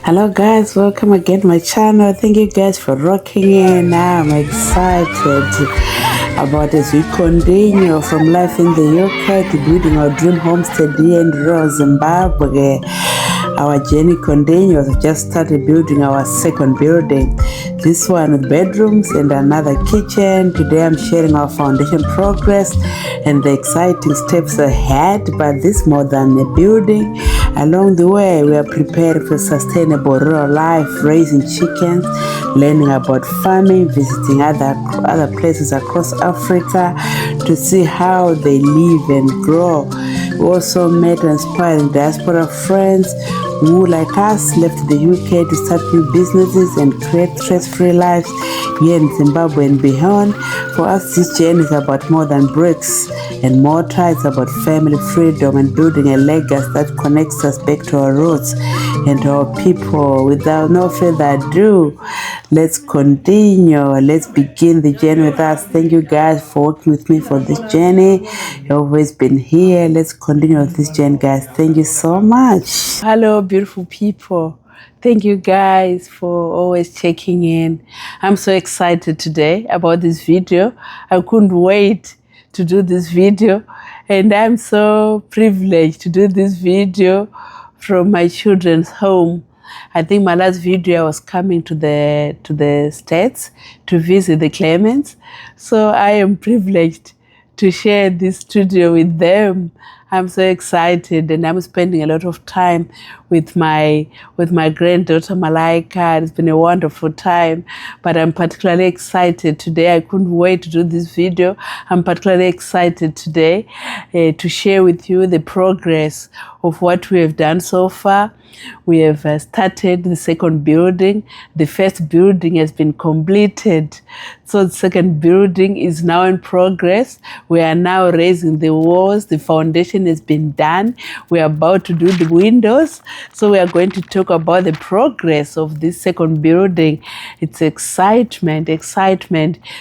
Hello guys, welcome again to my channel. Thank you guys for rocking in. I'm excited about as we continue from life in the UK to building our dream homestead here in Zimbabwe. Our journey continues. We just started building our second building. This one with bedrooms and another kitchen. Today I'm sharing our foundation progress and the exciting steps ahead, but this more than a building. Along the way, we are preparing for sustainable rural life, raising chickens, learning about farming, visiting other places across Africa to see how they live and grow. We also met inspiring diaspora friends who, like us, left the UK to start new businesses and create stress-free lives here in Zimbabwe and beyond. For us, this journey is about more than bricks and mortar. It's about family freedom and building a legacy that connects us back to our roots and to our people. Without no further ado, let's continue. Let's begin the journey with us. Thank you guys for working with me for this journey. You've always been here. Let's continue with this journey, guys. Thank you so much. Hello, beautiful people. Thank you guys for always checking in. I'm so excited today about this video. I couldn't wait to do this video, and I'm so privileged to do this video from my children's home. I think my last video I was coming to the States to visit the Clements, so I am privileged to share this studio with them. I'm so excited, and I'm spending a lot of time with my granddaughter Malaika. It's been a wonderful time, but I'm particularly excited today. I couldn't wait to do this video. I'm particularly excited today to share with you the progress of what we have done so far. We have started the second building. The first building has been completed, so the second building is now in progress. We are now raising the walls. The foundation has been done. We are about to do the windows. So we are going to talk about the progress of this second building. It's excitement.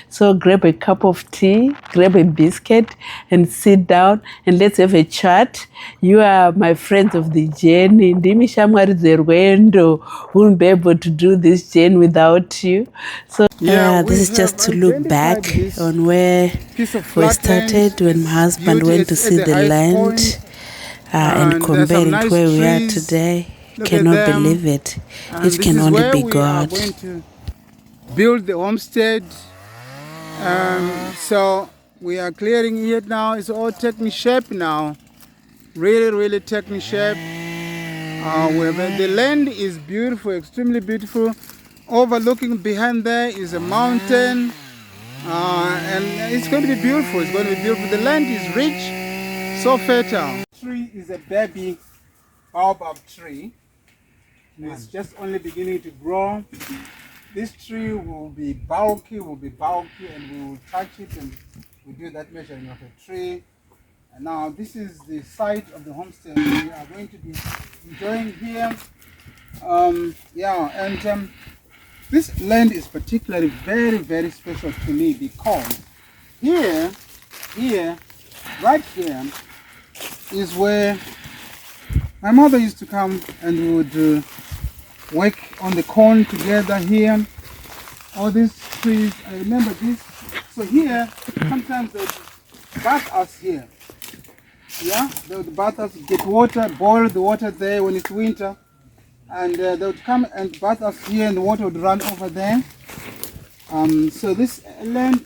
So grab a cup of tea, grab a biscuit, and sit down and let's have a chat. You are my friends of the journey. Ndimi shamwari dzerwendo. Wouldn't be able to do this journey without you. So this is just to look back on where we started when my husband went to see the land and compare it where we are today. Cannot believe it. It can only be God. We are going to build the homestead. So we are clearing it now. It's all taking shape now. Really taking shape. The land is beautiful, extremely beautiful. Overlooking behind there is a mountain, and it's going to be beautiful. It's going to be beautiful. The land is rich, so fertile. This tree is a baby baobab tree. It's just only beginning to grow. This tree will be bulky, and we will touch it, and we'll do that measuring of a tree. And now this is the site of the homestead we are going to be enjoying here. This land is particularly very special to me because right here is where my mother used to come and we would work on the corn together here. All these trees, I remember this. So here, sometimes they would bath us here. Yeah, they would bath us, get water, boil the water there when it's winter. And they would come and bath us here and the water would run over there. So this land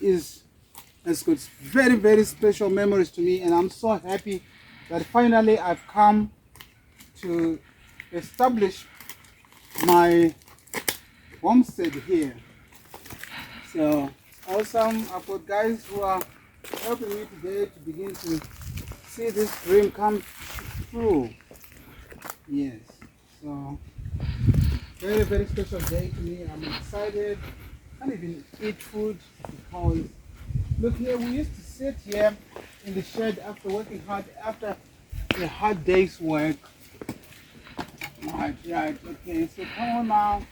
has got very special memories to me, and I'm so happy that finally I've come to establish my homestead here. So it's awesome. I've got guys who are helping me today to begin to see this dream come true. Yes. So very special day to me. I'm excited. I can't even eat food because look here, we used to sit here in the shed after working hard, after a hard day's work. Right, okay, so come on now.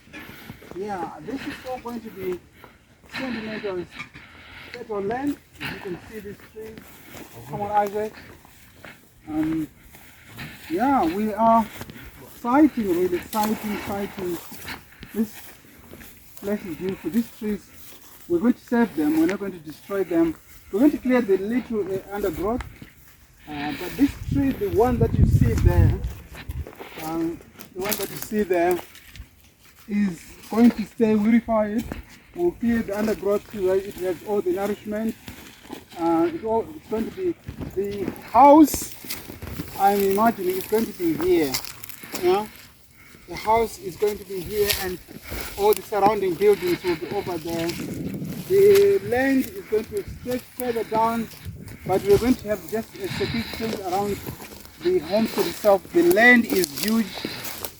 Yeah, this is all going to be centimeters total length. As you can see this tree. Come on, Isaac. Yeah, we are exciting, really exciting. This place is beautiful. These trees, we're going to save them. We're not going to destroy them. We're going to clear the little undergrowth. But this tree, the one that you see there, is going to stay purified. We'll clear the undergrowth so that it has all the nourishment. It's going to be the house. I'm imagining it's going to be here. Yeah, the house is going to be here, and all the surrounding buildings will be over there. The land is going to stretch further down, but we're going to have just a security around the homestead itself. The land is huge,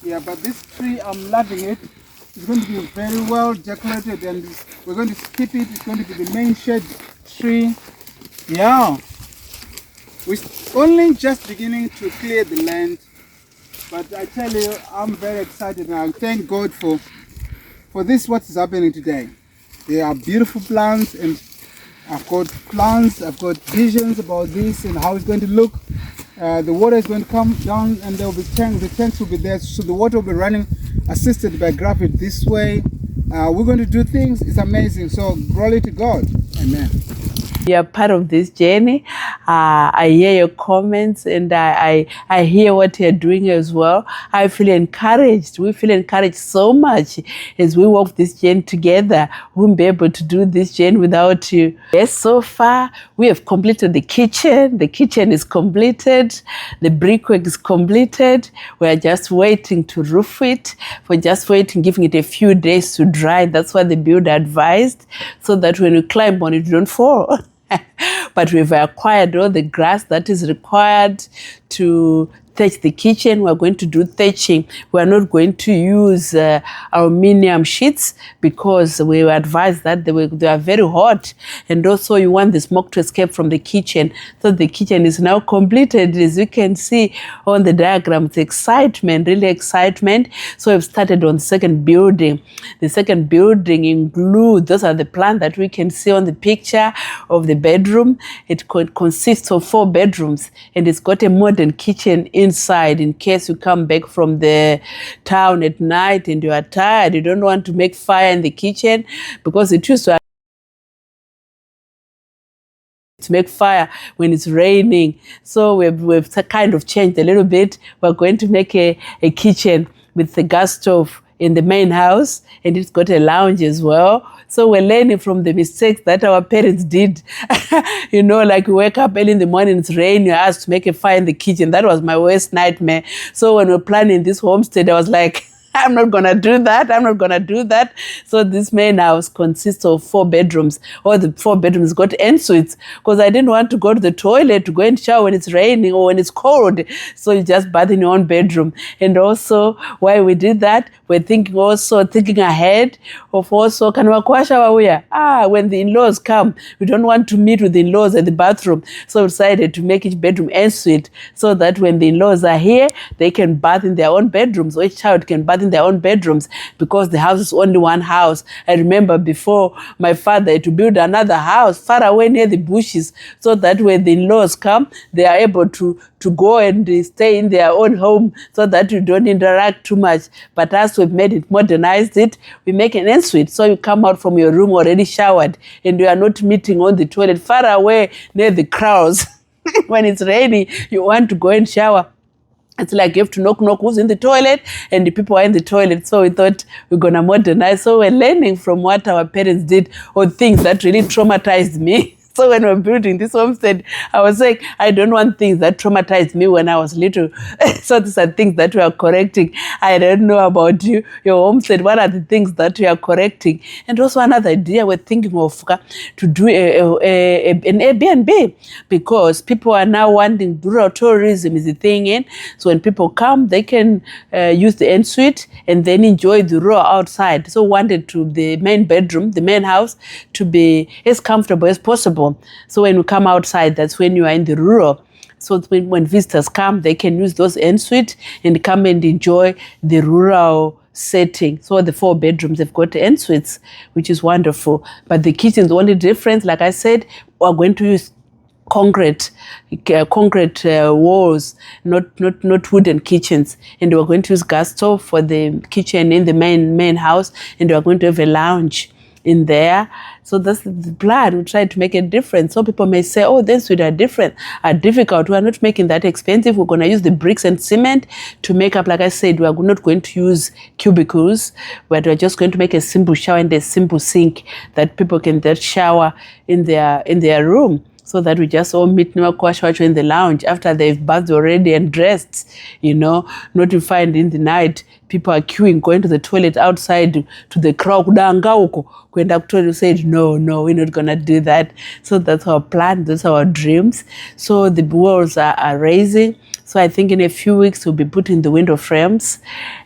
yeah, but this tree, I'm loving it. It's going to be very well decorated, and we're going to keep it. It's going to be the main shade tree. Yeah, we're only just beginning to clear the land, but I tell you, I'm very excited, and I thank God for this, what is happening today. There are beautiful plants, and I've got plans, I've got visions about this and how it's going to look. The water is going to come down, and there will be tanks. The tanks will be there, so the water will be running, assisted by gravity this way. We're going to do things. It's amazing. So glory to God. Amen. You are part of this journey. I hear your comments, and I hear what you're doing as well. I feel encouraged. We feel encouraged so much as we walk this journey together. We won't be able to do this journey without you. Yes, so far we have completed the kitchen. The kitchen is completed. The brickwork is completed. We are just waiting to roof it. We're just waiting, giving it a few days to dry. That's what the builder advised, so that when you climb on it, you don't fall. But we've acquired all the grass that is required to thatch the kitchen. We're going to do thatching. We're not going to use aluminium sheets, because we were advised that they are very hot, and also you want the smoke to escape from the kitchen. So the kitchen is now completed. As you can see on the diagram, it's excitement, really excitement. So we've started on the second building. The second building includes, those are the plans that we can see on the picture of the bedroom. It consists of 4 bedrooms, and it's got a modern kitchen inside, in case you come back from the town at night and you are tired, you don't want to make fire in the kitchen, because it used to make fire when it's raining. So we've kind of changed a little bit. We're going to make a kitchen with the gas stove in the main house, and it's got a lounge as well. So we're learning from the mistakes that our parents did. You know, like we wake up early in the morning, it's rain, you're asked to make a fire in the kitchen. That was my worst nightmare. So when we're planning this homestead, I was like, I'm not going to do that. I'm not going to do that. So this main house consists of 4 bedrooms. All the 4 bedrooms got en-suites, because I didn't want to go to the toilet to go and shower when it's raining or when it's cold. So you just bath in your own bedroom. And also, why we did that, we're thinking ahead of also, when the in-laws come, we don't want to meet with the in-laws at the bathroom. So we decided to make each bedroom en-suite, so that when the in-laws are here, they can bath in their own bedrooms, or each child can bath in their own bedrooms, because the house is only one house. I remember before, my father had to build another house far away near the bushes, so that when the in-laws come, they are able to go and stay in their own home, so that you don't interact too much. But as we've made it, modernized it, we make an en-suite, so you come out from your room already showered, and you are not meeting on the toilet far away near the crowds. When it's raining, you want to go and shower. It's like you have to knock, who's in the toilet, and the people are in the toilet. So we thought we're going to modernize. So we're learning from what our parents did, or things that really traumatized me. So when we're building this homestead, I was saying, I don't want things that traumatized me when I was little. So these are things that we are correcting. I don't know about you, your homestead. What are the things that we are correcting? And also another idea, we're thinking of to do an Airbnb, because people are now wanting rural tourism is the thing in. So when people come, they can use the en-suite and then enjoy the rural outside. So wanted to the main bedroom, the main house, to be as comfortable as possible. So when you come outside, that's when you are in the rural. So when visitors come, they can use those en-suite and come and enjoy the rural setting. So the 4 bedrooms, they've got en-suites, which is wonderful. But the kitchen's only difference, like I said, we're going to use concrete walls, not wooden kitchens, and we're going to use gas stove for the kitchen in the main house, and we're going to have a lounge in there. So that's the plan. We try to make a difference. Some people may say, oh, these are different, are difficult. We are not making that expensive. We're going to use the bricks and cement to make up. Like I said, we are not going to use cubicles, but we're just going to make a simple shower and a simple sink that people can then shower in their room. So that we just all meet in the lounge after they've bathed already and dressed, not to find in the night people are queuing, going to the toilet outside to the crowd. Going up to said, no, we're not going to do that. So that's our plan, that's our dreams. So the walls are raising. So I think in a few weeks we'll be putting the window frames,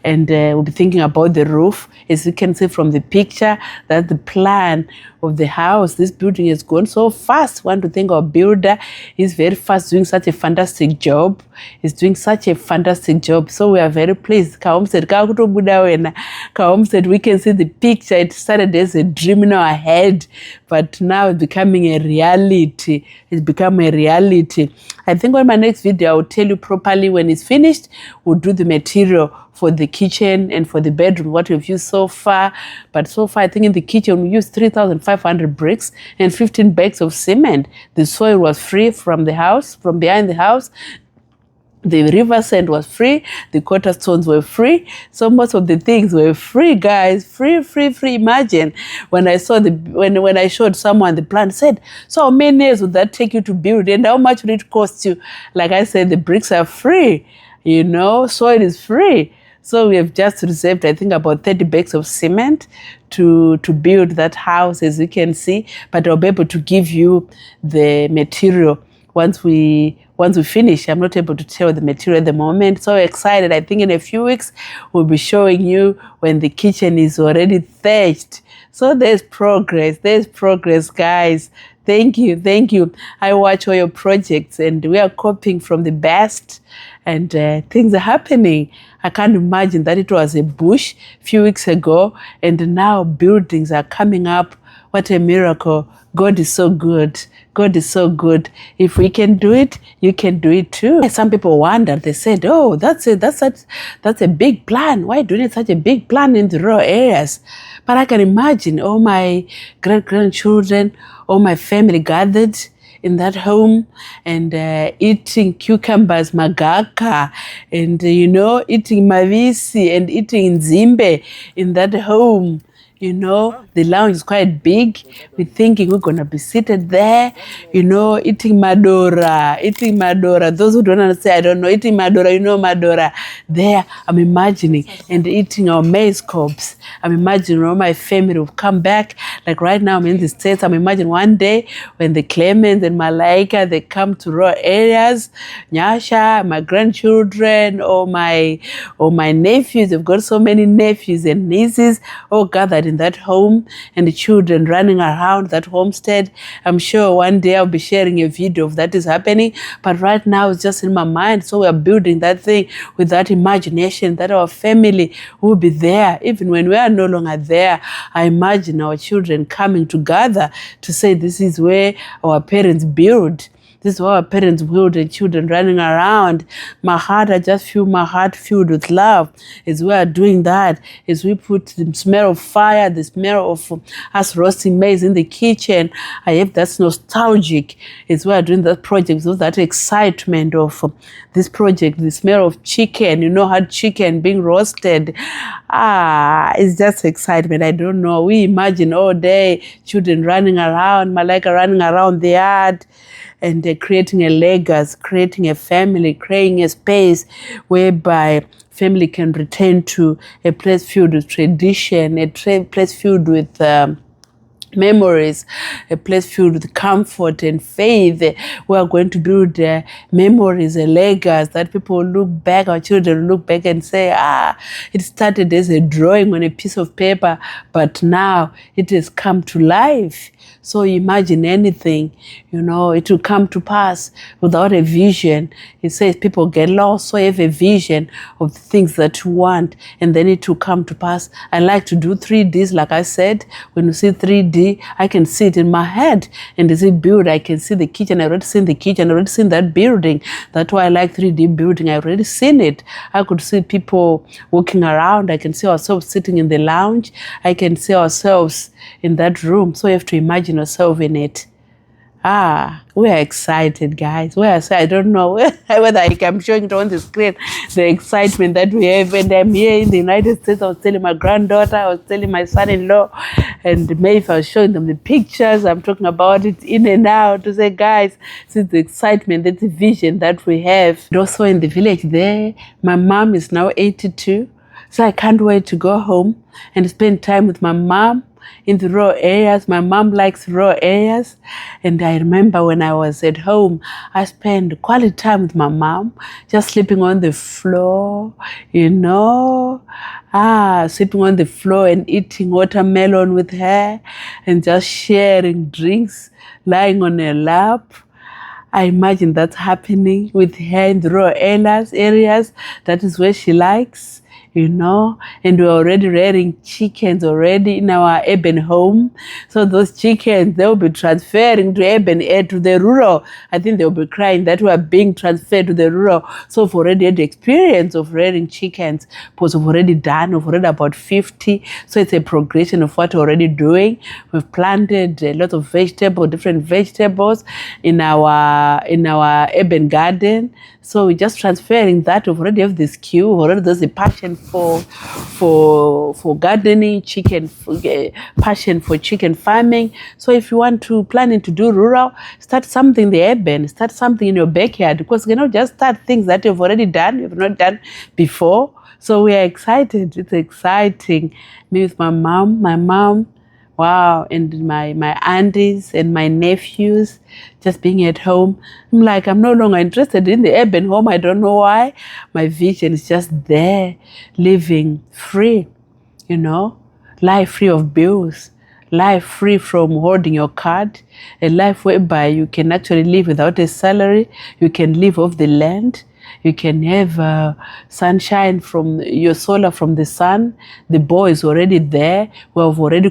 and we'll be thinking about the roof. As you can see from the picture, that's the plan of the house. This building has gone so fast. Want to thank our builder. He's very fast, doing such a fantastic job. He's doing such a fantastic job. So we are very pleased. Homestead, we can see the picture. It started as a dream in our head, but now it's becoming a reality. It's become a reality. I think on my next video, I will tell you properly when it's finished. We'll do the material for the kitchen and for the bedroom, what we've used so far. But so far, I think in the kitchen, we used 3,500 bricks and 15 bags of cement. The soil was free from the house, from behind the house. The river sand was free. The quarter stones were free. So most of the things were free, guys. Free. Imagine when I saw when I showed someone the plan, said, so how many years would that take you to build, and how much would it cost you? Like I said, the bricks are free. Soil is free. So we have just reserved, I think, about 30 bags of cement to build that house, as you can see. But I'll be able to give you the material once we finish. I'm not able to tell the material at the moment. So excited. I think in a few weeks, we'll be showing you when the kitchen is already thatched. So there's progress, guys. Thank you. I watch all your projects, and we are copying from the best, and things are happening. I can't imagine that it was a bush a few weeks ago, and now buildings are coming up. What a miracle. God is so good. If we can do it, you can do it too. Some people wonder, they said, oh, that's a big plan. Why do you need such a big plan in the rural areas? But I can imagine all my grandchildren, all my family gathered in that home and eating cucumbers, magaka, and eating mavisi and eating nzimbe in that home. The lounge is quite big. We're thinking we're going to be seated there, eating madora. Those who don't understand, I don't know, eating madora, madora. There, I'm imagining, and eating our maize cobs. I'm imagining all my family will come back. Like right now, I'm in the States. I'm imagining one day when the Clemens and Malaika, they come to rural areas, Nyasha, my grandchildren, or my nephews. I've got so many nephews and nieces all gathered in that home, and the children running around that homestead. I'm sure one day I'll be sharing a video of that is happening, but right now it's just in my mind. So we're building that thing with that imagination that our family will be there. Even when we are no longer there, I imagine our children coming together to say this is where our parents build. This is what our parents build, and children running around. I just feel my heart filled with love as we are doing that, as we put the smell of fire, the smell of us roasting maize in the kitchen. I have that's nostalgic as we are doing that project, so that excitement of this project, the smell of chicken, hot chicken being roasted. It's just excitement. I don't know. We imagine all day children running around, Malaika running around the yard, and creating a legacy, creating a family, creating a space whereby family can return to a place filled with tradition, a place filled with memories, a place filled with comfort and faith. We are going to build memories, a legacy that people look back, our children look back and say, it started as a drawing on a piece of paper, but now it has come to life. So imagine anything, it will come to pass without a vision. It says people get lost, so you have a vision of the things that you want, and then it will come to pass. I like to do 3Ds, like I said. When you see 3D, 3D, I can see it in my head. And as a build, I can see the kitchen. I already seen the kitchen. I already seen that building. That's why I like 3D building. I already seen it. I could see people walking around. I can see ourselves sitting in the lounge. I can see ourselves in that room. So you have to imagine yourself in it. We are excited, guys. I don't know whether I'm showing it on the screen, the excitement that we have. And I'm here in the United States. I was telling my granddaughter, I was telling my son-in-law, and maybe I was showing them the pictures. I'm talking about it in and out to say, guys, this is the excitement, that's the vision that we have. And also in the village there, my mom is now 82. So I can't wait to go home and spend time with my mom in the rural areas. My mom likes rural areas. And I remember when I was at home, I spent quality time with my mom, just sleeping on the floor, sleeping on the floor and eating watermelon with her and just sharing drinks, lying on her lap. I imagine that's happening with her in the rural areas. That is where she likes. And we're already rearing chickens already in our urban home. So those chickens, they'll be transferring to urban to the rural. I think they'll be crying that we are being transferred to the rural. So we've already had the experience of rearing chickens, because we've already about 50. So it's a progression of what we're already doing. We've planted a lot of different vegetables in our urban garden. So we're just transferring that. We already have the skill, already there's a passion for gardening, passion for chicken farming. So if you want to planning to do rural, start something in the urban, start something in your backyard, because you just start things that you've already done, you've not done before. So we are excited. It's exciting. Me with my mom. Wow, and my aunties and my nephews just being at home. I'm no longer interested in the urban home. I don't know why. My vision is just there, living free, life free of bills, life free from holding your card, a life whereby you can actually live without a salary, you can live off the land. You can have sunshine from your solar from the sun. The ball is already there. We are already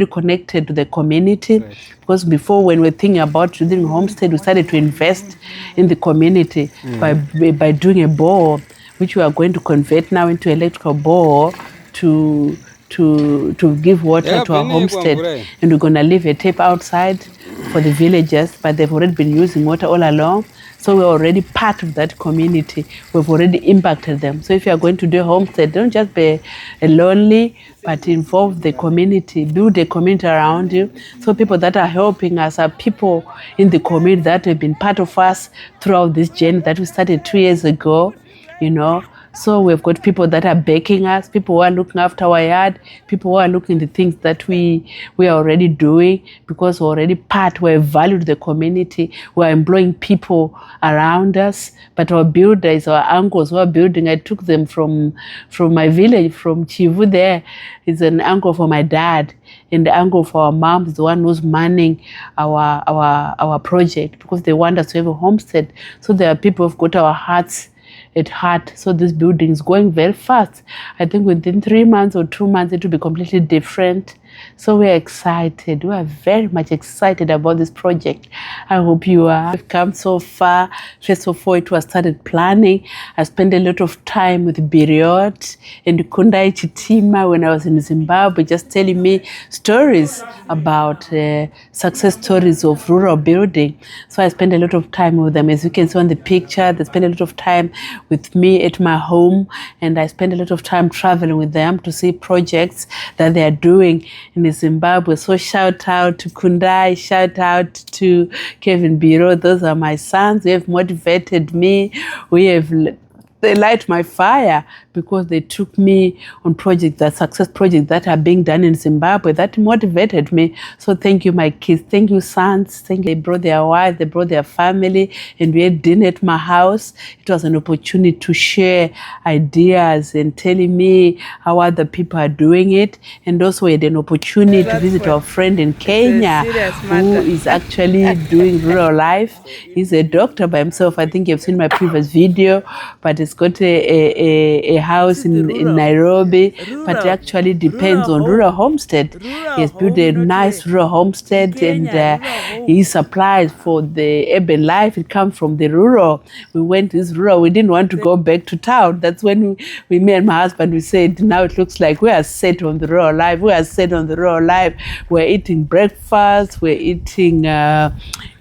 connected to the community. Right. Because before, when we were thinking about doing Homestead, we started to invest in the community by doing a bore, which we are going to convert now into electrical bore to give water to our homestead. And we're going to leave a tap outside for the villagers, but they've already been using water all along. So we're already part of that community. We've already impacted them. So if you are going to do a homestead, don't just be lonely, but involve the community, build a community around you. So people that are helping us are people in the community that have been part of us throughout this journey that we started 2 years ago, So we've got people that are backing us, people who are looking after our yard, people who are looking at the things that we are already doing, because we're already we're valued the community, we're employing people around us. But our builders, our uncles who are building, I took them from my village, from Chivu there. It's an uncle for my dad, and the uncle for our mom is the one who's manning our project, because they want us to have a homestead. So there are people who've got our hearts at heart. So this building is going very fast. I think within 3 months or 2 months, it will be completely different. So we're excited. We are very much excited about this project. I hope you are. We've come so far. First of all, it was started planning. I spent a lot of time with Biriot and Kundai Chitima when I was in Zimbabwe, just telling me stories about success stories of rural building. So I spent a lot of time with them. As you can see on the picture, they spent a lot of time with me at my home, and I spent a lot of time traveling with them to see projects that they are doing in Zimbabwe. So shout out to Kundai, shout out to Kevin Biro. Those are my sons. They have motivated me. They light my fire, because they took me on success projects that are being done in Zimbabwe. That motivated me. So thank you, my kids. Thank you, sons. Thank you. They brought their wives, they brought their family, and we had dinner at my house. It was an opportunity to share ideas and telling me how other people are doing it. And also we had an opportunity to visit our friend in Kenya, who is actually doing rural life. He's a doctor by himself. I think you've seen my previous video, but it's got a house in Nairobi, but it actually depends on rural homestead. He has built a nice rural homestead, and he supplies for the urban life. It comes from the rural. We went to this rural. We didn't want to go back to town. That's when me and my husband, we said, now it looks like we are set on the rural life. We are set on the rural life. We're eating breakfast. We're eating,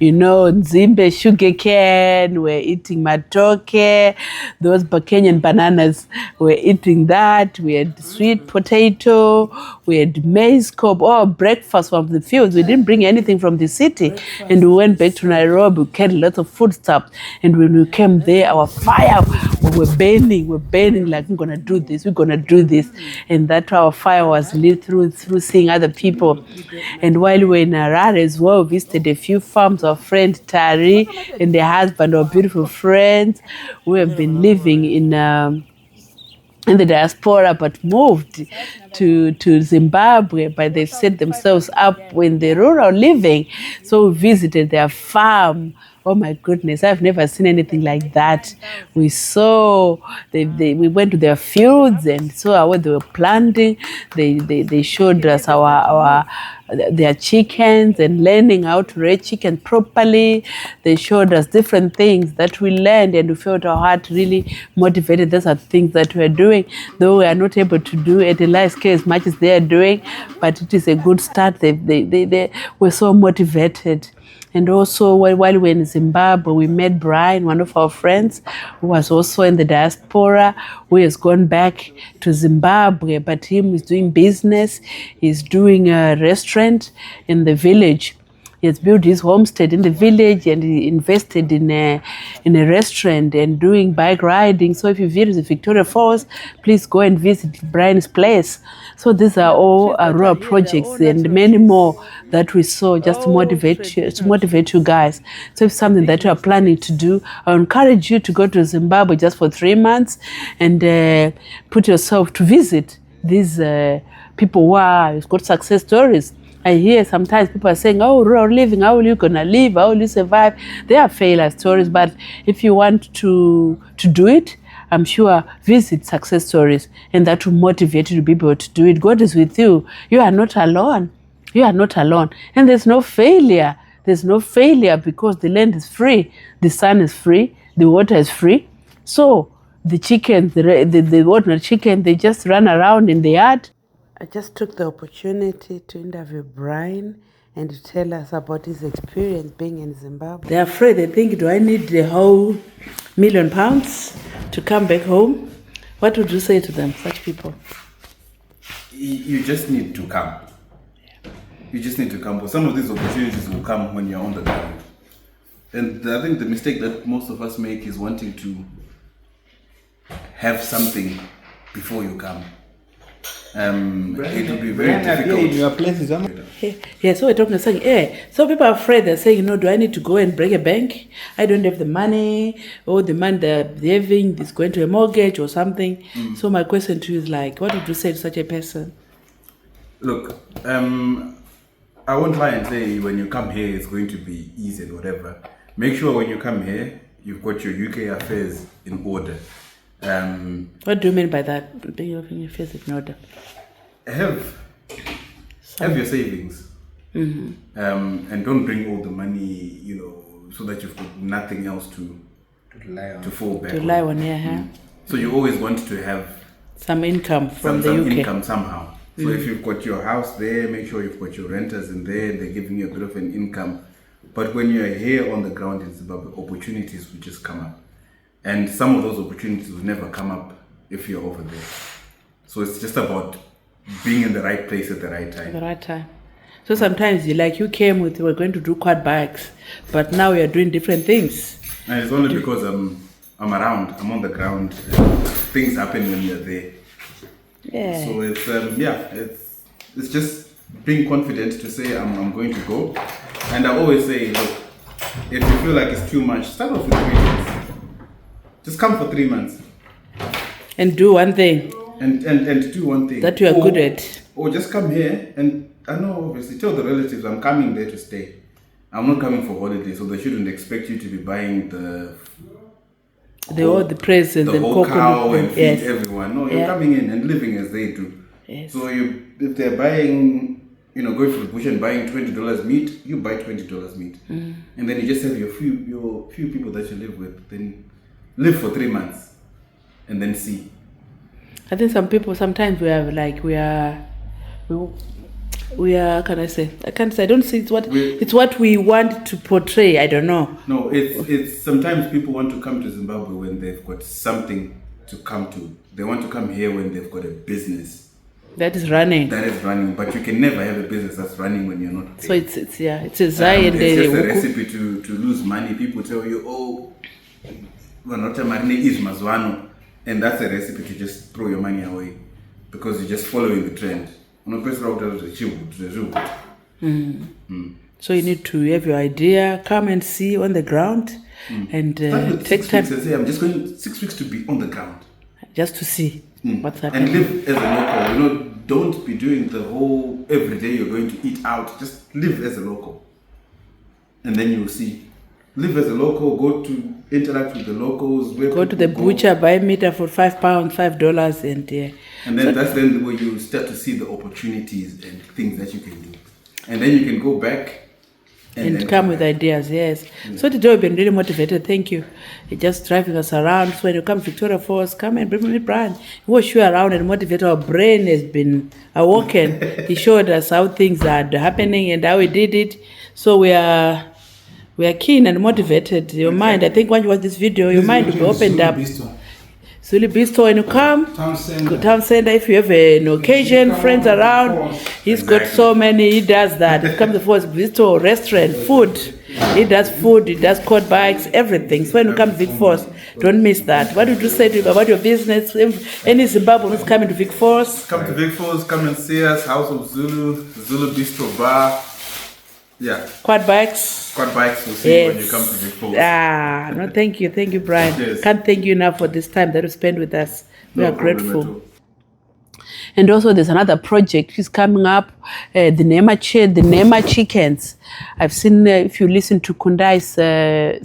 nzimbe sugar cane. We're eating matoke. Those Kenyan bananas. We're eating that. We had sweet potato. We had maize cob. Oh, breakfast from the fields. We didn't bring anything from the city. And we went back to Nairobi. We carried lots of foodstuffs. And when we came there, our fire, we were burning. We're burning like, we're going to do this. We're going to do this. And that's how our fire was lit through seeing other people. And while we were in Harare as well, we visited a few farms. Our friend Tari and her husband, our beautiful friends, we have been living in the diaspora, but moved to Zimbabwe, but they've set themselves up in the rural living. So we visited their farm. Oh my goodness, I've never seen anything like that. We saw, we went to their fields and saw what they were planting. They showed us their chickens and learning how to raise chicken properly. They showed us different things that we learned, and we felt our heart really motivated. Those are things that we're doing, though we are not able to do at a large scale as much as they are doing, but it is a good start. They were so motivated. And also, while we were in Zimbabwe, we met Brian, one of our friends, who was also in the diaspora, who has gone back to Zimbabwe, but him is doing business. He's doing a restaurant in the village. He has built his homestead in the village, and he invested in a restaurant and doing bike riding. So if you visit Victoria Falls, please go and visit Brian's place. So these are all rural projects and many more that we saw just to motivate you guys. So if something that you are planning to do, I encourage you to go to Zimbabwe just for 3 months and put yourself to visit these people who have got success stories. I hear sometimes people are saying, oh, rural living, how are you going to live? How will you survive? They are failure stories, but if you want to do it, I'm sure visit success stories, and that will motivate you to be able to do it. God is with you. You are not alone. You are not alone. And there's no failure. There's no failure because the land is free. The sun is free. The water is free. So the chickens, the water chicken, they just run around in the yard. I just took the opportunity to interview Brian and to tell us about his experience being in Zimbabwe. They're afraid. They think, do I need the whole £1 million to come back home? What would you say to them, such people? You just need to come. You just need to come. But some of these opportunities will come when you're on the ground. And I think the mistake that most of us make is wanting to have something before you come. It will be very difficult. In your places, yeah, so we're talking, saying, so people are afraid. They're saying, do I need to go and break a bank? I don't have the money, or the money they're having is going to a mortgage or something. So my question to you is like, what would you say to such a person? Look, I won't try and say when you come here it's going to be easy and whatever. Make sure when you come here, you've got your UK affairs in order. What do you mean by that? Being your affairs in order? Have your savings, and don't bring all the money, so that you've got nothing else to fall back. To rely on, yeah. So you always want to have some income from the UK. Income somehow. So if you've got your house there, make sure you've got your renters in there. They're giving you a bit of an income. But when you're here on the ground in Zimbabwe, opportunities will just come up. And some of those opportunities will never come up if you're over there. So it's just about being in the right place at the right time. The right time. So sometimes you came with, we're going to do quad bikes, but now we are doing different things. And it's only because I'm around, I'm on the ground. Things happen when you're there. Yeah. So it's just being confident to say I'm going to go. And I always say, look, if you feel like it's too much, start off with 3 months. Just come for 3 months. And do one thing. And do one thing. That you are good at. Or just come here and, I know obviously, tell the relatives I'm coming there to stay. I'm not coming for holiday, so they shouldn't expect you to be buying the all the presents the and whole coconut. cow and feed Yes. everyone. No, you're Yeah. coming in and living as they do. Yes. So if they're buying, going for the bush and buying $20 meat, you buy $20 meat, and then you just have your few people that you live with. Then live for 3 months, and then see. I think some people sometimes we are. Can I say? I can't say. I don't see it's what we want to portray. I don't know. No, it's sometimes people want to come to Zimbabwe when they've got something to come to. They want to come here when they've got a business That is running. but you can never have a business that's running when you're not there. So it's a Zai and it's just a recipe to lose money. People tell you, Marine is Mazwano, and that's a recipe to just throw your money away because you're just following the trend. So you need to have your idea, come and see on the ground, and take time. I'm just going 6 weeks to be on the ground, just to see what's happening. and live as a local. Don't be doing the whole every day you're going to eat out. Just live as a local, and then you'll see. Live as a local. Go to interact with the locals. Go to the butcher, buy meat for £5, $5, and then that's then where you start to see the opportunities and things that you can do, and then you can go back and come with ideas. Yes. So today we've been really motivated. Thank you. You're just driving us around. So when you come to Victoria Falls, come and bring me Brian. He was you around and motivate. Our brain has been awoken. He showed us how things are happening and how he did it. So we are keen and motivated. Your mind, I think when you watch this video, your mind will be opened up. Zulu Bistro, when you come, town center, if you have an occasion, friends around, he's got so many, he does that. Come to Falls Bistro, restaurant, food. He does food, he does quad bikes, everything. So when you come to Vic Falls, don't miss that. What did you say to him about your business? Any Zimbabwean who's coming to Vic Falls? Come to Vic Falls, come and see us, House of Zulu, Zulu Bistro Bar. Yeah. Quad bikes. Quad bikes will see when you come to Vic Falls. No, thank you, Brian. Yes. Can't thank you enough for this time that you spent with us. We are grateful. And also there's another project which is coming up, the Nema chickens. I've seen, if you listen to Kundai's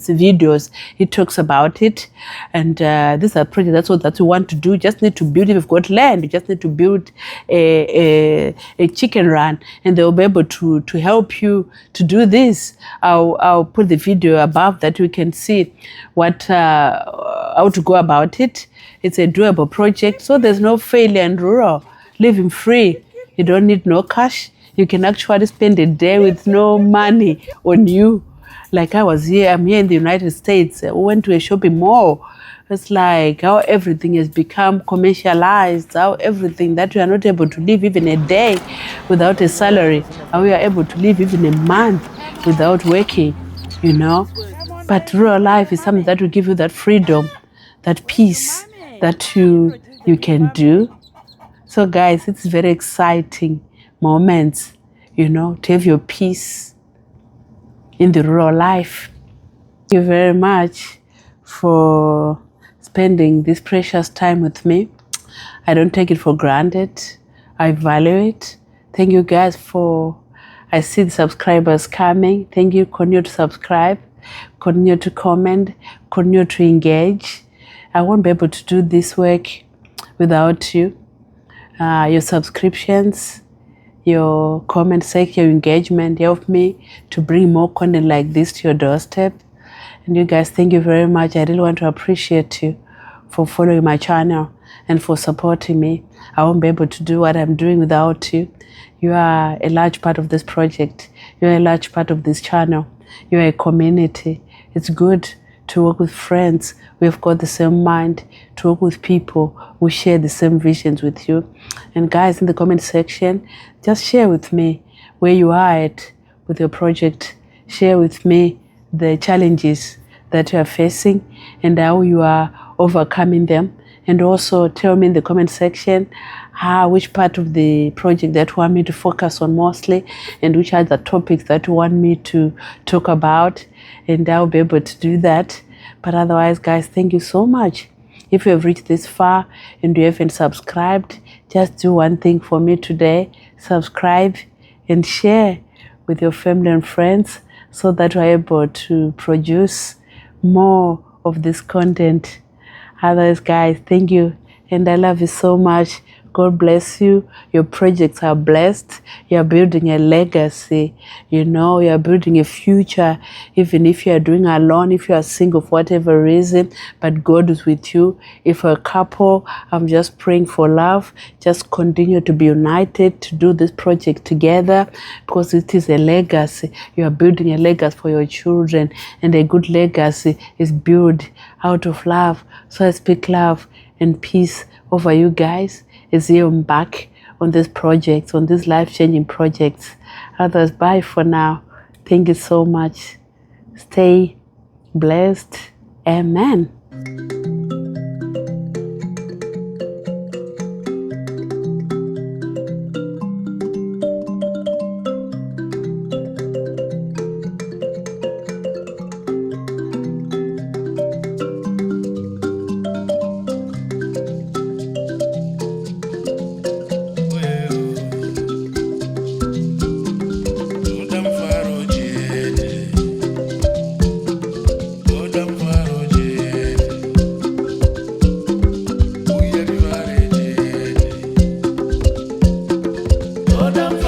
videos, he talks about it. And this is a project, that's what we want to do. You just need to build, if you've got land, you just need to build a chicken run, and they'll be able to help you to do this. I'll put the video above that we can see how to go about it. It's a doable project, so there's no failure in rural. Living free, you don't need no cash. You can actually spend a day with no money on you. Like I'm here in the United States. We went to a shopping mall. It's like how everything has become commercialized, how everything that we are not able to live even a day without a salary, how we are able to live even a month without working, But rural life is something that will give you that freedom, that peace that you can do. So guys, it's very exciting moments, to have your peace in the rural life. Thank you very much for spending this precious time with me. I don't take it for granted. I value it. Thank you guys I see the subscribers coming. Thank you. Continue to subscribe, continue to comment, continue to engage. I won't be able to do this work without you. Your subscriptions, your comment section, your engagement help me to bring more content like this to your doorstep. And you guys, thank you very much. I really want to appreciate you for following my channel and for supporting me. I won't be able to do what I'm doing without you. You are a large part of this project. You're a large part of this channel. You're a community. It's good to work with friends who have got the same mind, to work with people who share the same visions with you. And guys, in the comment section, just share with me where you are at with your project. Share with me the challenges that you are facing and how you are overcoming them. And also tell me in the comment section which part of the project that you want me to focus on mostly, and which are the topics that you want me to talk about, and I'll be able to do that. But otherwise, guys, thank you so much. If you have reached this far and you haven't subscribed, just do one thing for me today: subscribe and share with your family and friends, so that we're able to produce more of this content Others, guys, thank you. And I love you so much. God bless you. Your projects are blessed. You're building a legacy. You know, you're building a future, even if you're doing alone, if you are single for whatever reason, but God is with you. If you're a couple, I'm just praying for love. Just continue to be united to do this project together because it is a legacy. You are building a legacy for your children, and a good legacy is built out of love. So I speak love and peace over you guys as you embark on this project, on these life-changing projects. Others, bye for now. Thank you so much. Stay blessed. Amen. Hold on.